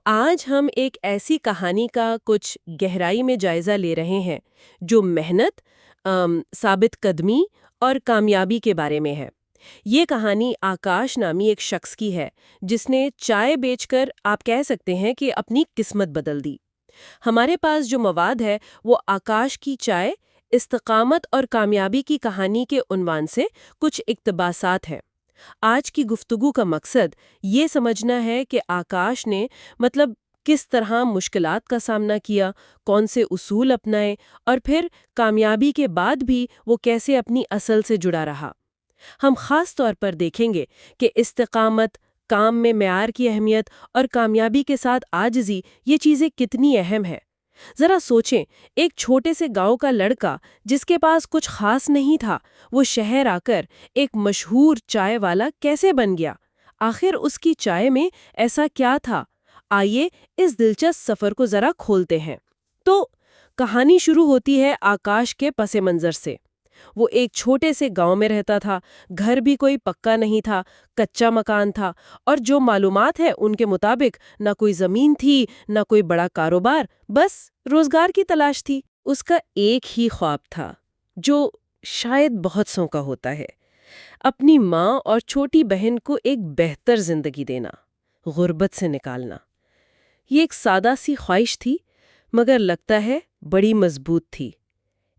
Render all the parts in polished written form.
آج ہم ایک ایسی کہانی کا کچھ گہرائی میں جائزہ لے رہے ہیں جو محنت، ثابت قدمی اور کامیابی کے بارے میں ہے۔ یہ کہانی آکاش نامی ایک شخص کی ہے جس نے چائے بیچ کر آپ کہہ سکتے ہیں کہ اپنی قسمت بدل دی۔ ہمارے پاس جو مواد ہے وہ آکاش کی چائے، استقامت اور کامیابی کی کہانی کے عنوان سے کچھ اقتباسات ہیں۔ آج کی گفتگو کا مقصد یہ سمجھنا ہے کہ آکاش نے کس طرح مشکلات کا سامنا کیا، کون سے اصول اپنائے اور پھر کامیابی کے بعد بھی وہ کیسے اپنی اصل سے جڑا رہا۔ ہم خاص طور پر دیکھیں گے کہ استقامت، کام میں معیار کی اہمیت اور کامیابی کے ساتھ عاجزی، یہ چیزیں کتنی اہم ہیں۔ ذرا سوچیں، ایک چھوٹے سے گاؤں کا لڑکا جس کے پاس کچھ خاص نہیں تھا، وہ شہر آ کر ایک مشہور چائے والا کیسے بن گیا؟ آخر اس کی چائے میں ایسا کیا تھا؟ آئیے اس دلچسپ سفر کو ذرا کھولتے ہیں۔ تو کہانی شروع ہوتی ہے آکاش کے پس منظر سے۔ وہ ایک چھوٹے سے گاؤں میں رہتا تھا، گھر بھی کوئی پکا نہیں تھا، کچا مکان تھا، اور جو معلومات ہے ان کے مطابق نہ کوئی زمین تھی، نہ کوئی بڑا کاروبار، بس روزگار کی تلاش تھی۔ اس کا ایک ہی خواب تھا جو شاید بہت سوں کا ہوتا ہے، اپنی ماں اور چھوٹی بہن کو ایک بہتر زندگی دینا، غربت سے نکالنا۔ یہ ایک سادہ سی خواہش تھی، مگر لگتا ہے بڑی مضبوط تھی۔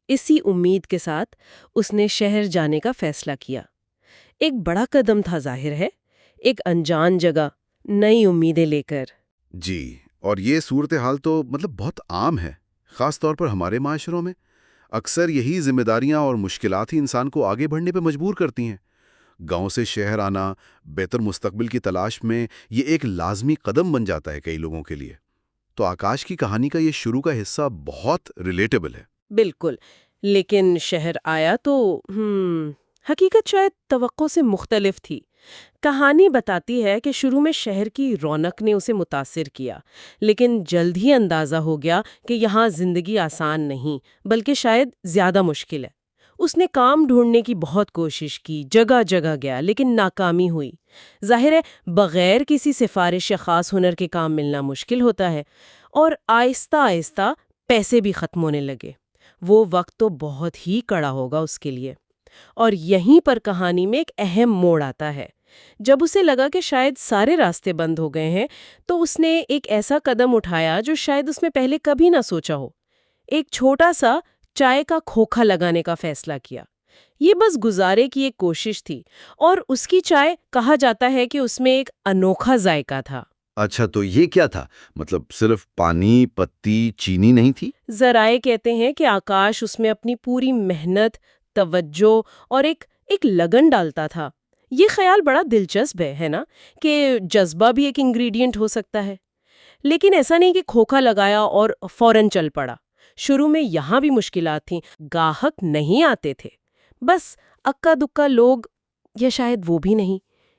اسی امید کے ساتھ اس نے شہر جانے کا فیصلہ کیا۔ ایک بڑا قدم تھا ظاہر ہے، ایک انجان جگہ، نئی امیدیں لے کر۔ جی، اور یہ صورتحال تو بہت عام ہے، خاص طور پر ہمارے معاشروں میں۔ اکثر یہی ذمہ داریاں اور مشکلات ہی انسان کو آگے بڑھنے پہ مجبور کرتی ہیں۔ گاؤں سے شہر آنا، بہتر مستقبل کی تلاش میں، یہ ایک لازمی قدم بن جاتا ہے کئی لوگوں کے لیے۔ تو آکاش کی کہانی کا یہ شروع کا حصہ بہت ریلیٹیبل ہے۔ بالکل، لیکن شہر آیا تو حقیقت شاید توقع سے مختلف تھی۔ کہانی بتاتی ہے کہ شروع میں شہر کی رونق نے اسے متاثر کیا، لیکن جلد ہی اندازہ ہو گیا کہ یہاں زندگی آسان نہیں، بلکہ شاید زیادہ مشکل ہے۔ اس نے کام ڈھونڈنے کی بہت کوشش کی، جگہ جگہ گیا، لیکن ناکامی ہوئی۔ ظاہر ہے بغیر کسی سفارش یا خاص ہنر کے کام ملنا مشکل ہوتا ہے، اور آہستہ آہستہ پیسے بھی ختم ہونے لگے۔ وہ وقت تو بہت ہی کڑا ہوگا اس کے لیے۔ اور یہیں پر کہانی میں ایک اہم موڑ آتا ہے۔ جب اسے لگا کہ شاید سارے راستے بند ہو گئے ہیں، تو اس نے ایک ایسا قدم اٹھایا جو شاید اس میں پہلے کبھی نہ سوچا ہو۔ ایک چھوٹا سا چائے کا کھوکھا لگانے کا فیصلہ کیا۔ یہ بس گزارے کی ایک کوشش تھی، اور اس کی چائے کہا جاتا ہے کہ اس میں ایک انوکھا ذائقہ تھا۔ اچھا، تو یہ کیا تھا؟ صرف پانی، پتی، چینی نہیں تھی؟ ذرائع کہتے ہیں کہ آکاش اس میں اپنی پوری محنت، توجہ اور ایک لگن ڈالتا تھا۔ یہ خیال بڑا دلچسپ ہے نا، کہ جذبہ بھی ایک انگریڈینٹ ہو سکتا ہے۔ لیکن ایسا نہیں کہ کھوکھا لگایا اور فوراً چل پڑا۔ شروع میں یہاں بھی مشکلات تھیں، گاہک نہیں آتے تھے، بس اکا دکا لوگ، یا شاید وہ بھی نہیں۔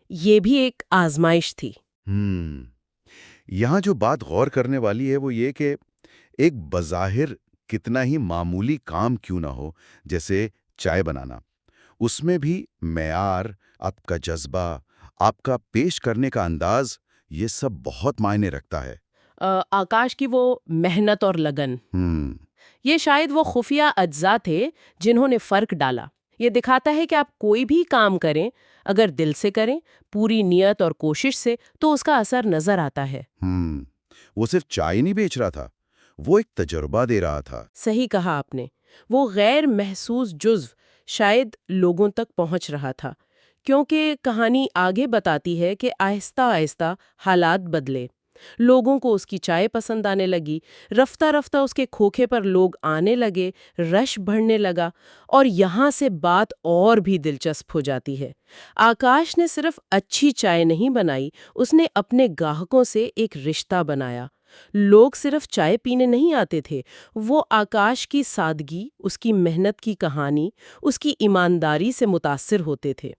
یہ بھی ایک آزمائش تھی۔ یہاں جو بات غور کرنے والی ہے وہ یہ کہ ایک بظاہر کتنا ہی معمولی کام کیوں نہ ہو، جیسے چائے بنانا، اس میں بھی معیار، آپ کا جذبہ، آپ کا پیش کرنے کا انداز، یہ سب بہت معنی رکھتا ہے۔ آکاش کی وہ محنت اور لگن، یہ شاید وہ خفیہ اجزاء تھے جنہوں نے فرق ڈالا۔ یہ دکھاتا ہے کہ آپ کوئی بھی کام کریں، اگر دل سے کریں، پوری نیت اور کوشش سے، تو اس کا اثر نظر آتا ہے۔ وہ صرف چائے نہیں بیچ رہا تھا، وہ ایک تجربہ دے رہا تھا۔ صحیح کہا آپ نے، وہ غیر محسوس جزو شاید لوگوں تک پہنچ رہا تھا، کیونکہ کہانی آگے بتاتی ہے کہ آہستہ آہستہ حالات بدلے۔ لوگوں کو اس کی چائے پسند آنے لگی، رفتہ رفتہ اس کے کھوکھے پر لوگ آنے لگے، رش بڑھنے لگا، اور یہاں سے بات اور بھی دلچسپ ہو جاتی ہے۔ آکاش نے صرف اچھی چائے نہیں بنائی، اس نے اپنے گاہکوں سے ایک رشتہ بنایا۔ لوگ صرف چائے پینے نہیں آتے تھے، وہ آکاش کی سادگی، اس کی محنت کی کہانی، اس کی ایمانداری سے متاثر ہوتے تھے۔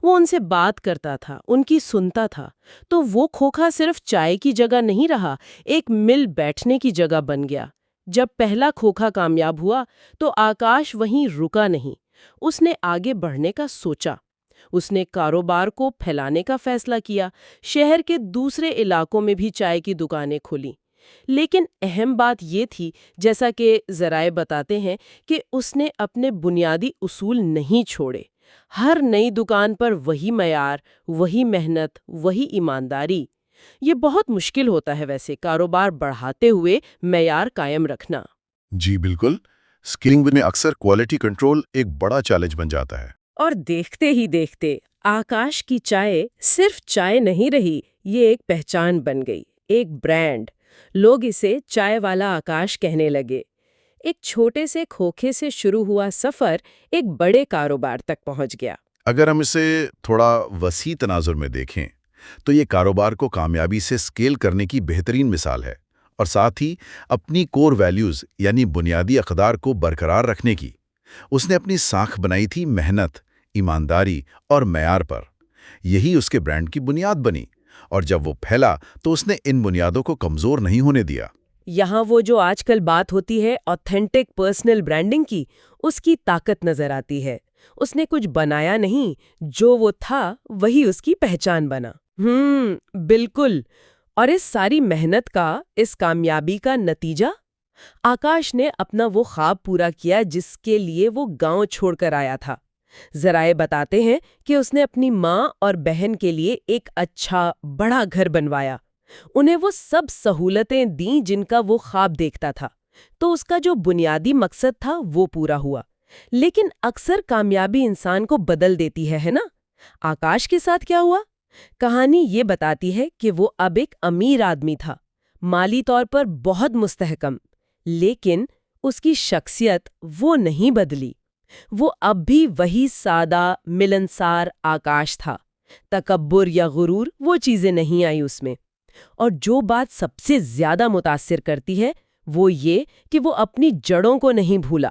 وہ ان سے بات کرتا تھا، ان کی سنتا تھا، تو وہ کھوکھا صرف چائے کی جگہ نہیں رہا، ایک مل بیٹھنے کی جگہ بن گیا۔ جب پہلا کھوکھا کامیاب ہوا تو آکاش وہیں رکا نہیں، اس نے آگے بڑھنے کا سوچا۔ اس نے کاروبار کو پھیلانے کا فیصلہ کیا، شہر کے دوسرے علاقوں میں بھی چائے کی دکانیں کھولیں۔ لیکن اہم بات یہ تھی، جیسا کہ ذرائع بتاتے ہیں، کہ اس نے اپنے بنیادی اصول نہیں چھوڑے۔ ہر نئی دکان پر وہی معیار، وہی محنت، وہی ایمانداری۔ یہ بہت مشکل ہوتا ہے ویسے، کاروبار بڑھاتے ہوئے معیار قائم رکھنا۔ جی بالکل، اسکیلنگ میں اکثر کوالٹی کنٹرول ایک بڑا چیلنج بن جاتا ہے۔ اور دیکھتے ہی دیکھتے آکاش کی چائے صرف چائے نہیں رہی، یہ ایک پہچان بن گئی، ایک برانڈ۔ لوگ اسے چائے والا آکاش کہنے لگے۔ ایک چھوٹے سے کھوکھے سے شروع ہوا سفر ایک بڑے کاروبار تک پہنچ گیا۔ اگر ہم اسے تھوڑا وسیع تناظر میں دیکھیں تو یہ کاروبار کو کامیابی سے اسکیل کرنے کی بہترین مثال ہے، اور ساتھ ہی اپنی کور ویلیوز یعنی بنیادی اقدار کو برقرار رکھنے کی۔ اس نے اپنی ساکھ بنائی تھی محنت، ایمانداری اور معیار پر۔ یہی اس کے برانڈ کی بنیاد بنی، اور جب وہ پھیلا تو اس نے ان بنیادوں کو کمزور نہیں ہونے دیا۔ یہاں وہ جو آج کل بات ہوتی ہے آتھینٹک پرسنل برانڈنگ کی، اس کی طاقت نظر آتی ہے۔ اس نے کچھ بنایا نہیں، جو وہ تھا وہی اس کی پہچان بنا۔ بالکل۔ اور اس ساری محنت کا، اس کامیابی کا نتیجہ؟ آکاش نے اپنا وہ خواب پورا کیا جس کے لیے وہ گاؤں چھوڑ کر آیا تھا۔ ذرائع بتاتے ہیں کہ اس نے اپنی ماں اور بہن کے لیے ایک اچھا بڑا گھر بنوایا، انہیں وہ سب سہولتیں دیں جن کا وہ خواب دیکھتا تھا۔ تو اس کا جو بنیادی مقصد تھا وہ پورا ہوا۔ لیکن اکثر کامیابی انسان کو بدل دیتی ہے نا؟ آکاش کے ساتھ کیا ہوا؟ کہانی یہ بتاتی ہے کہ وہ اب ایک امیر آدمی تھا، مالی طور پر بہت مستحکم، لیکن اس کی شخصیت وہ نہیں بدلی۔ وہ اب بھی وہی سادہ، ملنسار آکاش تھا۔ تکبر یا غرور وہ چیزیں نہیں آئی اس میں۔ اور جو بات سب سے زیادہ متاثر کرتی ہے وہ یہ کہ وہ اپنی جڑوں کو نہیں بھولا۔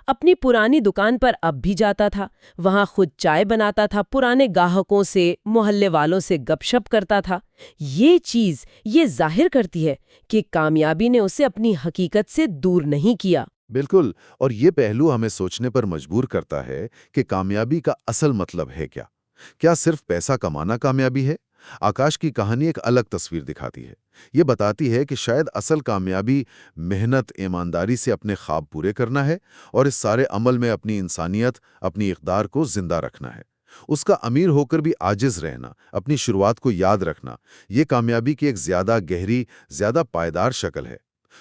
اپنی پرانی دکان پر اب بھی جاتا تھا، وہاں خود چائے بناتا تھا، پرانے گاہکوں سے، محلے والوں سے گپ شپ کرتا تھا۔ یہ چیز یہ ظاہر کرتی ہے کہ کامیابی نے اسے اپنی حقیقت سے دور نہیں کیا۔ بالکل، اور یہ پہلو ہمیں سوچنے پر مجبور کرتا ہے کہ کامیابی کا اصل مطلب ہے کیا؟ کیا صرف پیسہ کمانا کامیابی ہے؟ آکاش کی کہانی ایک الگ تصویر دکھاتی ہے۔ یہ بتاتی ہے کہ شاید اصل کامیابی محنت، ایمانداری سے اپنے خواب پورے کرنا ہے، اور اس سارے عمل میں اپنی انسانیت، اپنی اقدار کو زندہ رکھنا ہے۔ اس کا امیر ہو کر بھی عاجز رہنا، اپنی شروعات کو یاد رکھنا، یہ کامیابی کی ایک زیادہ گہری، زیادہ پائیدار شکل ہے۔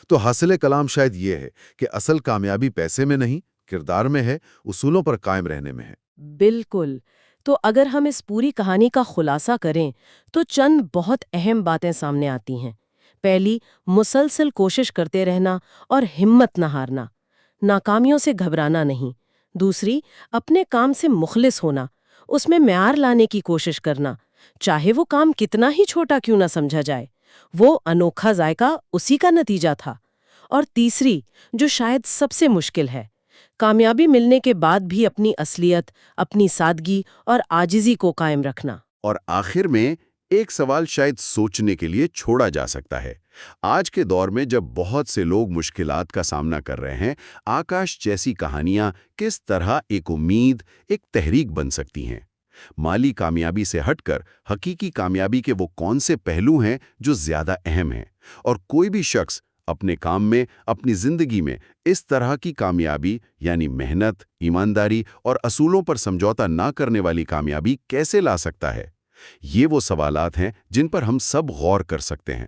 تو حاصل کلام شاید یہ ہے کہ اصل کامیابی پیسے میں نہیں، کردار میں ہے، اصولوں پر قائم رہنے میں ہے۔ بالکل۔ تو اگر ہم اس پوری کہانی کا خلاصہ کریں تو چند بہت اہم باتیں سامنے آتی ہیں۔ پہلی، مسلسل کوشش کرتے رہنا اور ہمت نہ ہارنا، ناکامیوں سے گھبرانا نہیں۔ دوسری، اپنے کام سے مخلص ہونا، اس میں معیار لانے کی کوشش کرنا، چاہے وہ کام کتنا ہی چھوٹا کیوں نہ سمجھا جائے، وہ انوکھا ذائقہ اسی کا نتیجہ تھا۔ اور تیسری، جو شاید سب سے مشکل ہے، کامیابی ملنے کے بعد بھی اپنی اصلیت، اپنی سادگی اور عاجزی کو قائم رکھنا۔ اور آخر میں ایک سوال شاید سوچنے کے لیے چھوڑا جا سکتا ہے۔ آج کے دور میں جب بہت سے لوگ مشکلات کا سامنا کر رہے ہیں، آکاش جیسی کہانیاں کس طرح ایک امید، ایک تحریک بن سکتی ہیں؟ مالی کامیابی سے ہٹ کر حقیقی کامیابی کے وہ کون سے پہلو ہیں جو زیادہ اہم ہیں؟ اور کوئی بھی شخص اپنے کام میں، اپنی زندگی میں اس طرح کی کامیابی یعنی محنت، ایمانداری اور اصولوں پر سمجھوتا نہ کرنے والی کامیابی کیسے لا سکتا ہے؟ یہ وہ سوالات ہیں جن پر ہم سب غور کر سکتے ہیں۔